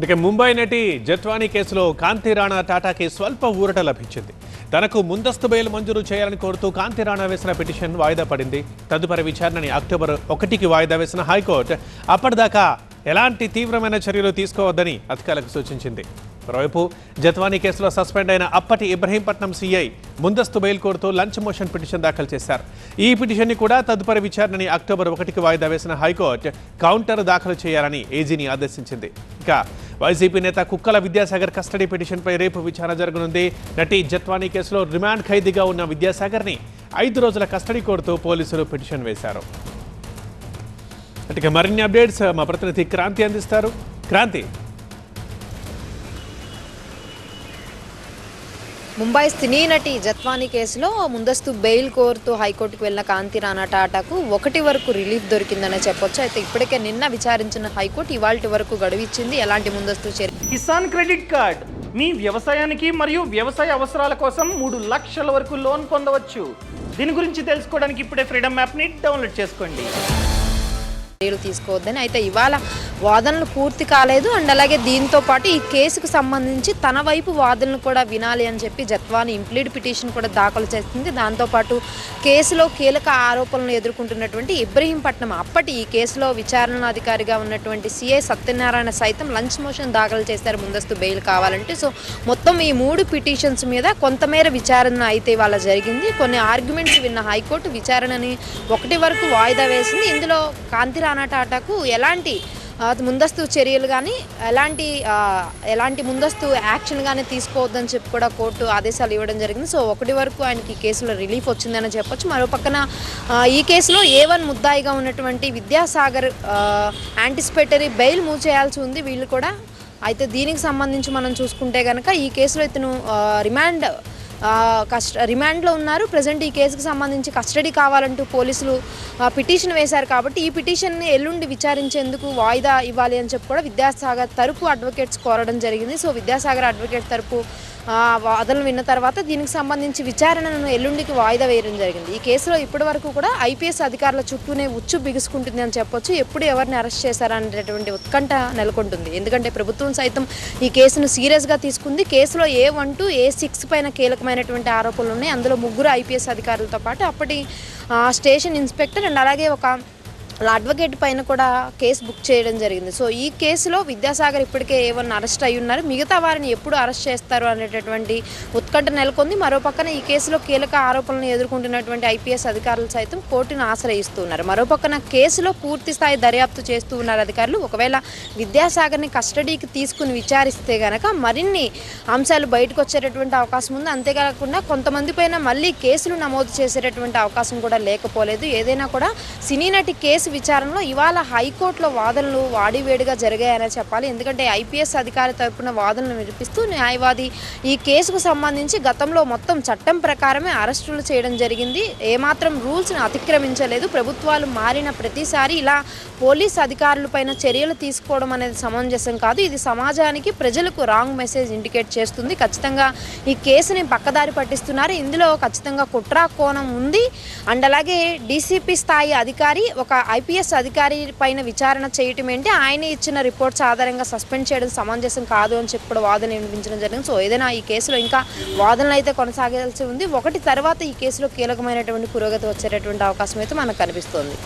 ఇక ముంబై నటి జట్వానీ కేసులో కాంతి రాణా టాటాకి స్వల్ప ఊరట లభించింది. తనకు ముందస్తు బెయిల్ మంజూరు చేయాలని కోరుతూ కాంతి రాణా వేసిన పిటిషన్ వాయిదా పడింది. తదుపరి విచారణని అక్టోబర్ 1కి వాయిదా వేసిన హైకోర్టు అప్పటిదాకా ఎలాంటి తీవ్రమైన చర్యలు తీసుకోవద్దని అధికారులకు సూచించింది. మరోవైపు జట్వానీ కేసులో సస్పెండ్ అయిన అప్పటి ఇబ్రహీంపట్నం సీఐ ముందస్తు బెయిల్ కోరుతూ లంచ్ మోషన్ పిటిషన్ దాఖలు చేశారు. ఈ పిటిషన్ని కూడా తదుపరి విచారణని అక్టోబర్ 1కి వాయిదా వేసిన హైకోర్టు కౌంటర్ దాఖలు చేయాలని ఏజీని ఆదేశించింది. ఇక వైసీపీ నేత కుక్కల విద్యాసాగర్ కస్టడీ పిటిషన్పై రేపు విచారణ జరగనుంది. నటి జట్వానీ కేసులో రిమాండ్ ఖైదీగా ఉన్న విద్యాసాగర్ని 5 రోజుల కస్టడీ కోరుతూ పోలీసులు పిటిషన్ వేశారు. ఇక మరిన్ని అప్డేట్స్ మా ప్రతినిధి క్రాంతి అందిస్తారు. క్రాంతి, ముంబై సినీ నటి జట్వానీ కేసులో ముందస్తు బెయిల్ కోరుతూ హైకోర్టుకు వెళ్లిన కాంతి రాణా టాటాకు 1 వరకు రిలీఫ్ దొరికిందనే చెప్పొచ్చు. అయితే ఇప్పటికే నిన్న విచారించిన హైకోర్టు ఇవాల్టి వరకు గడువు ఇచ్చింది. ఎలాంటి ముందస్తు చర్య? కిసాన్ క్రెడిట్ కార్డ్ మీ వ్యవసాయానికి మరియు వ్యవసాయ అవసరాల కోసం 3 లక్షల వరకు లోన్ పొందవచ్చు. దీని గురించి తెలుసుకోవడానికి ఇప్పుడే ఫ్రీడమ్ యాప్ని డౌన్లోడ్ చేసుకోండి. తీసుకోవద్దని అయితే ఇవాళ వాదనలు పూర్తి కాలేదు. అండ్ అలాగే దీంతో పాటు ఈ కేసుకు సంబంధించి తన వైపు వాదనలు కూడా వినాలి అని చెప్పి జట్వానీ ఇంప్లీడ్ పిటిషన్ కూడా దాఖలు చేస్తుంది. దాంతోపాటు కేసులో కీలక ఆరోపణలు ఎదుర్కొంటున్నటువంటి ఇబ్రహీంపట్నం అప్పటి ఈ కేసులో విచారణాధికారిగా ఉన్నటువంటి సిఐ సత్యనారాయణ సైతం లంచ్ మోషన్ దాఖలు చేశారు ముందస్తు బెయిల్ కావాలంటే. సో మొత్తం ఈ 3 పిటిషన్స్ మీద కొంతమేర విచారణ అయితే ఇవాళ జరిగింది. కొన్ని ఆర్గ్యుమెంట్స్ విన్న హైకోర్టు విచారణని 1 వరకు వాయిదా వేసింది. ఇందులో కాంతి రాణా టాటాకు ఎలాంటి ముందస్తు చర్యలు కానీ ఎలాంటి ముందస్తు యాక్షన్ కానీ తీసుకోవద్దని చెప్పి కూడా కోర్టు ఆదేశాలు ఇవ్వడం జరిగింది. సో 1 వరకు ఆయనకి కేసులో రిలీఫ్ వచ్చిందని చెప్పొచ్చు. మరో పక్కన ఈ కేసులో A1 ముద్దాయిగా ఉన్నటువంటి విద్యాసాగర్ యాంటిసిపేటరీ బెయిల్ మూవ్ చేయాల్సి ఉంది వీళ్ళు కూడా. అయితే దీనికి సంబంధించి మనం చూసుకుంటే కనుక ఈ కేసులో ఇతను రిమాండ్లో ఉన్నారు. ప్రజెంట్ ఈ కేసుకు సంబంధించి కస్టడీ కావాలంటూ పోలీసులు పిటిషన్ వేశారు. కాబట్టి ఈ పిటిషన్ని ఎల్లుండి విచారించేందుకు వాయిదా ఇవ్వాలి అని చెప్పి కూడా విద్యాసాగర్ తరపు అడ్వకేట్స్ కోరడం జరిగింది. సో విద్యాసాగర్ అడ్వకేట్ తరపు వాదనలు విన్న తర్వాత దీనికి సంబంధించి విచారణను ఎల్లుండికి వాయిదా వేయడం జరిగింది. ఈ కేసులో ఇప్పటి వరకు కూడా ఐపీఎస్ అధికారుల చుట్టూనే ఉచ్చు బిగుసుకుంటుంది అని చెప్పొచ్చు. ఎప్పుడు ఎవరిని అరెస్ట్ చేశారనేటటువంటి ఉత్కంఠ నెలకొంటుంది. ఎందుకంటే ప్రభుత్వం సైతం ఈ కేసును సీరియస్గా తీసుకుంది. కేసులో A1 to A6 పైన కీలకమైనటువంటి ఆరోపణలు ఉన్నాయి. అందులో 3 ఐపీఎస్ అధికారులతో పాటు అప్పటి స్టేషన్ ఇన్స్పెక్టర్ అండ్ అలాగే ఒక అడ్వకేట్ పైన కూడా కేసు బుక్ చేయడం జరిగింది. సో ఈ కేసులో విద్యాసాగర్ ఇప్పటికే A1 అరెస్ట్ అయి ఉన్నారు. మిగతా వారిని ఎప్పుడు అరెస్ట్ చేస్తారు అనేటటువంటి ఉత్కంఠ నెలకొంది. మరో పక్కన ఈ కేసులో కీలక ఆరోపణలను ఎదుర్కొంటున్నటువంటి ఐపీఎస్ అధికారులు సైతం కోర్టును ఆశ్రయిస్తున్నారు. మరో పక్కన కేసులో పూర్తి స్థాయి దర్యాప్తు చేస్తూ ఉన్నారు అధికారులు. ఒకవేళ విద్యాసాగర్ని కస్టడీకి తీసుకుని విచారిస్తే కనుక మరిన్ని అంశాలు బయటకు వచ్చేటటువంటి అవకాశం ఉంది. అంతేకాకుండా కొంతమంది పైన మళ్ళీ కేసులు నమోదు చేసేటటువంటి అవకాశం కూడా లేకపోలేదు. ఏదైనా కూడా సినీ నటి కేసు విచారణలో ఇవాళ హైకోర్టులో వాదనలు వాడివేడిగా జరిగాయనే చెప్పాలి. ఎందుకంటే ఐపీఎస్ అధికారి తరపున వాదనలు వినిపిస్తూ న్యాయవాది ఈ కేసుకు సంబంధించి గతంలో మొత్తం చట్టం ప్రకారమే అరెస్టులు చేయడం జరిగింది. ఏమాత్రం రూల్స్ని అతిక్రమించలేదు. ప్రభుత్వాలు మారిన ప్రతిసారి ఇలా పోలీస్ అధికారులపైన చర్యలు తీసుకోవడం అనేది సమంజసం కాదు. ఇది సమాజానికి ప్రజలకు రాంగ్ మెసేజ్ ఇండికేట్ చేస్తుంది. ఖచ్చితంగా ఈ కేసుని పక్కదారి పట్టిస్తున్నారు. ఇందులో ఖచ్చితంగా కుట్రా కోణం ఉంది. అండ్ అలాగే డీసీపీ స్థాయి అధికారి ఒక ఐపీఎస్ అధికారి పైన విచారణ చేయటం ఏంటి, ఆయన ఇచ్చిన రిపోర్ట్స్ ఆధారంగా సస్పెండ్ చేయడం సమంజసం కాదు అని చెప్పి కూడా వాదన వినిపించడం జరిగింది. సో ఏదైనా ఈ కేసులో ఇంకా వాదనలు అయితే కొనసాగాల్సి ఉంది. 1 తర్వాత ఈ కేసులో కీలకమైనటువంటి పురోగతి వచ్చేటటువంటి అవకాశం అయితే మనకు కనిపిస్తోంది.